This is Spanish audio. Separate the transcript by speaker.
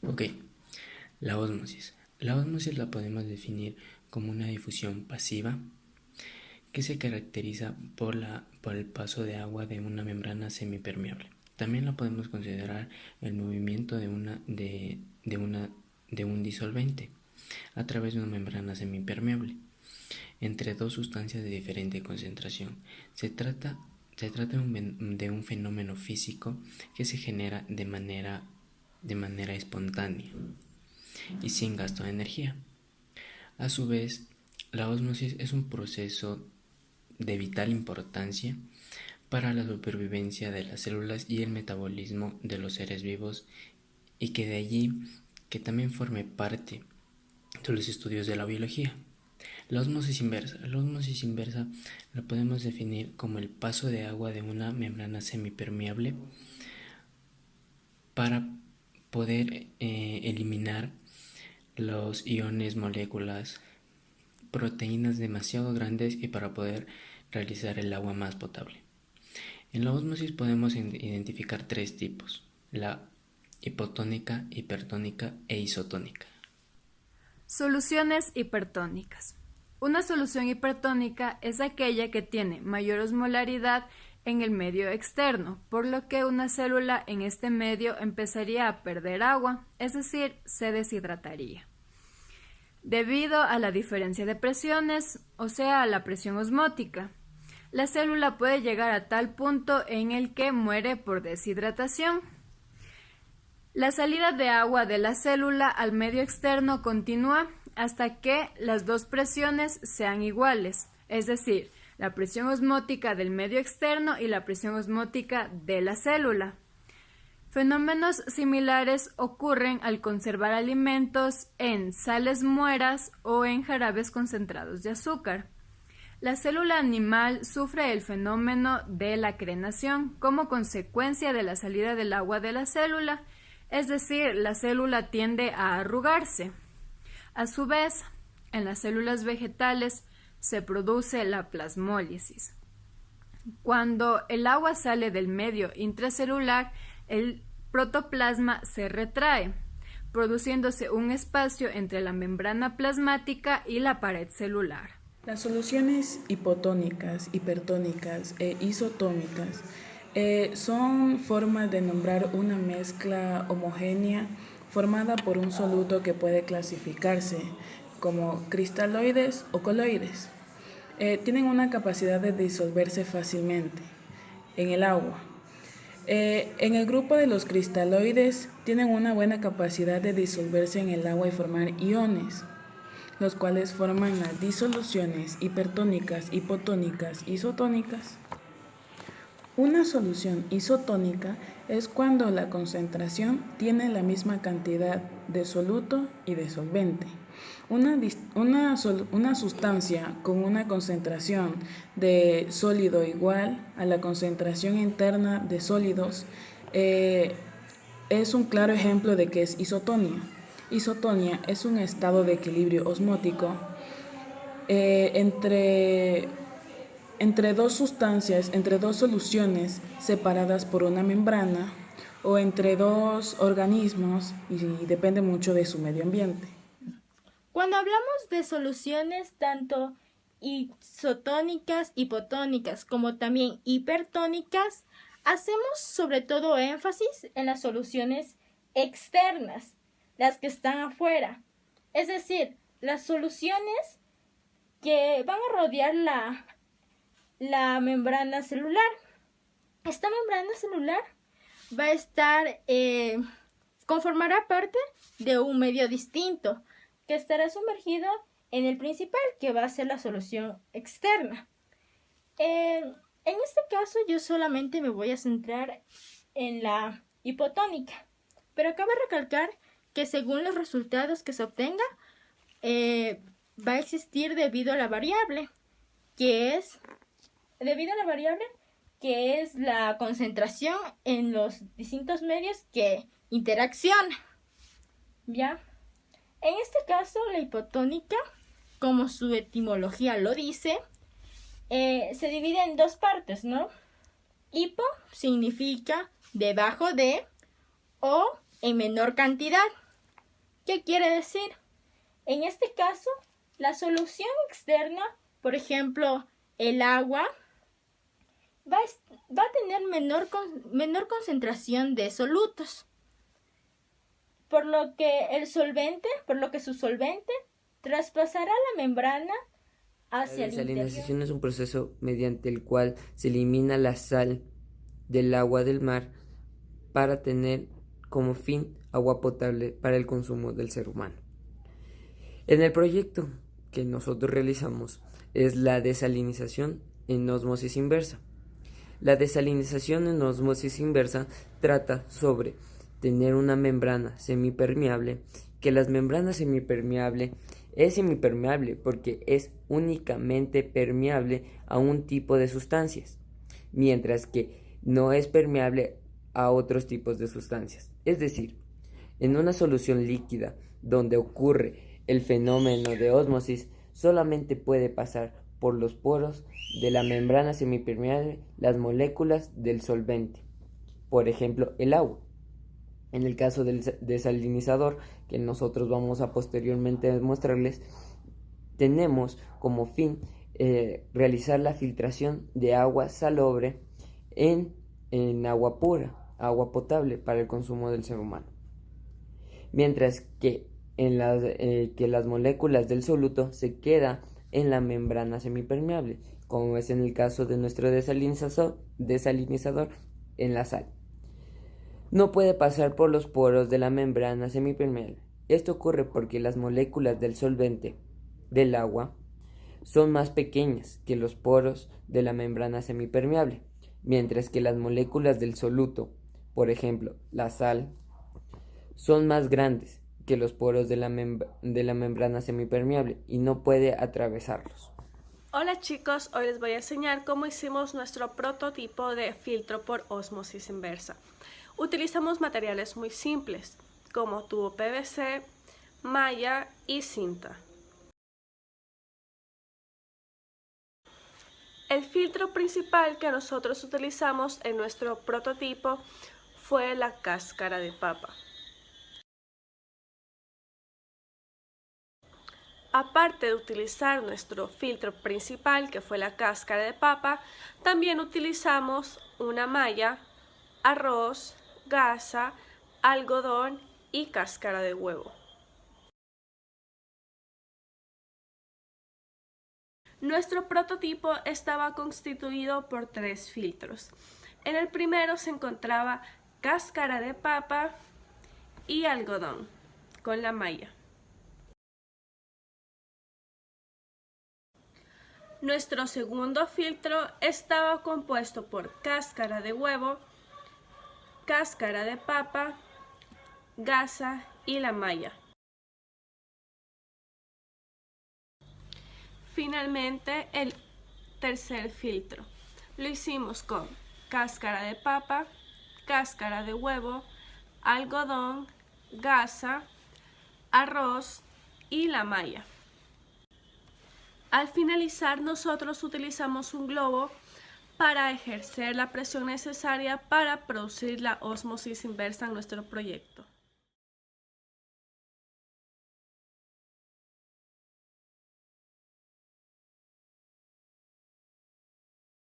Speaker 1: Ok, la ósmosis. La ósmosis la podemos definir como una difusión pasiva que se caracteriza por el paso de agua de una membrana semipermeable. También la podemos considerar el movimiento de un disolvente a través de una membrana semipermeable entre dos sustancias de diferente concentración. Se trata de un fenómeno físico que se genera de manera espontánea y sin gasto de energía. A su vez, la ósmosis es un proceso de vital importancia para la supervivencia de las células y el metabolismo de los seres vivos, y que de allí que también forme parte de los estudios de la biología. La ósmosis inversa. La ósmosis inversa la podemos definir como el paso de agua de una membrana semipermeable para poder eliminar los iones, moléculas, proteínas demasiado grandes y para poder realizar el agua más potable. En la ósmosis podemos identificar tres tipos: la hipotónica, hipertónica e isotónica.
Speaker 2: Soluciones hipertónicas. Una solución hipertónica es aquella que tiene mayor osmolaridad en el medio externo, por lo que una célula en este medio empezaría a perder agua, es decir, se deshidrataría. Debido a la diferencia de presiones, o sea, a la presión osmótica, la célula puede llegar a tal punto en el que muere por deshidratación. La salida de agua de la célula al medio externo continúa hasta que las dos presiones sean iguales, es decir, la presión osmótica del medio externo y la presión osmótica de la célula. Fenómenos similares ocurren al conservar alimentos en sales mueras o en jarabes concentrados de azúcar. La célula animal sufre el fenómeno de la crenación como consecuencia de la salida del agua de la célula, es decir, la célula tiende a arrugarse. A su vez, en las células vegetales se produce la plasmólisis. Cuando el agua sale del medio intracelular, el protoplasma se retrae, produciéndose un espacio entre la membrana plasmática y la pared celular.
Speaker 3: Las soluciones hipotónicas, hipertónicas e isotónicas son formas de nombrar una mezcla homogénea formada por un soluto que puede clasificarse como cristaloides o coloides. Tienen una capacidad de disolverse fácilmente en el agua. En el grupo de los cristaloides tienen una buena capacidad de disolverse en el agua y formar iones, los cuales forman las disoluciones hipertónicas, hipotónicas, isotónicas. Una solución isotónica es cuando la concentración tiene la misma cantidad de soluto y de solvente. Una sustancia con una concentración de sólido igual a la concentración interna de sólidos es un claro ejemplo de que es isotonía. Isotonía es un estado de equilibrio osmótico entre dos sustancias, entre dos soluciones separadas por una membrana o entre dos organismos, y depende mucho de su medio ambiente.
Speaker 4: Cuando hablamos de soluciones tanto isotónicas, hipotónicas como también hipertónicas, hacemos sobre todo énfasis en las soluciones externas, las que están afuera, es decir, las soluciones que van a rodear la membrana celular. Esta membrana celular va a estar, conformará parte de un medio distinto que estará sumergido en el principal, que va a ser la solución externa. En este caso yo solamente me voy a centrar en la hipotónica, pero cabe recalcar que según los resultados que se obtenga, va a existir debido a la variable, que es la concentración en los distintos medios que interaccionan. ¿Ya? En este caso, la hipotónica, como su etimología lo dice, se divide en dos partes, ¿no? Hipo significa debajo de o en menor cantidad. ¿Qué quiere decir? En este caso, la solución externa, por ejemplo, el agua, va a tener menor concentración de solutos, por lo que su solvente traspasará la membrana hacia el interior.
Speaker 5: La desalinización es un proceso mediante el cual se elimina la sal del agua del mar para tener como fin agua potable para el consumo del ser humano. En el proyecto que nosotros realizamos es la desalinización en ósmosis inversa. La desalinización en ósmosis inversa trata sobre tener una membrana semipermeable, que las membranas semipermeable es semipermeable porque es únicamente permeable a un tipo de sustancias, mientras que no es permeable a otros tipos de sustancias. Es decir, en una solución líquida donde ocurre el fenómeno de ósmosis, solamente puede pasar por los poros de la membrana semipermeable las moléculas del solvente, por ejemplo, el agua. En el caso del desalinizador, que nosotros vamos a posteriormente mostrarles, tenemos como fin realizar la filtración de agua salobre en agua pura, agua potable para el consumo del ser humano. Mientras que las moléculas del soluto se quedan en la membrana semipermeable, como es en el caso de nuestro desalinizador en la sal. No puede pasar por los poros de la membrana semipermeable. Esto ocurre porque las moléculas del solvente del agua son más pequeñas que los poros de la membrana semipermeable, mientras que las moléculas del soluto, por ejemplo, la sal, son más grandes que los poros de la membrana semipermeable y no puede atravesarlos.
Speaker 6: Hola chicos, hoy les voy a enseñar cómo hicimos nuestro prototipo de filtro por ósmosis inversa. Utilizamos materiales muy simples, como tubo PVC, malla y cinta. El filtro principal que nosotros utilizamos en nuestro prototipo fue la cáscara de papa. Aparte de utilizar nuestro filtro principal, que fue la cáscara de papa, también utilizamos una malla, arroz, gasa, algodón y cáscara de huevo. Nuestro prototipo estaba constituido por 3 filtros. En el primero se encontraba cáscara de papa y algodón con la malla. Nuestro segundo filtro estaba compuesto por cáscara de huevo, cáscara de papa, gasa y la malla. Finalmente, el tercer filtro lo hicimos con cáscara de papa, cáscara de huevo, algodón, gasa, arroz y la malla. Al finalizar, nosotros utilizamos un globo para ejercer la presión necesaria para producir la ósmosis inversa en nuestro proyecto.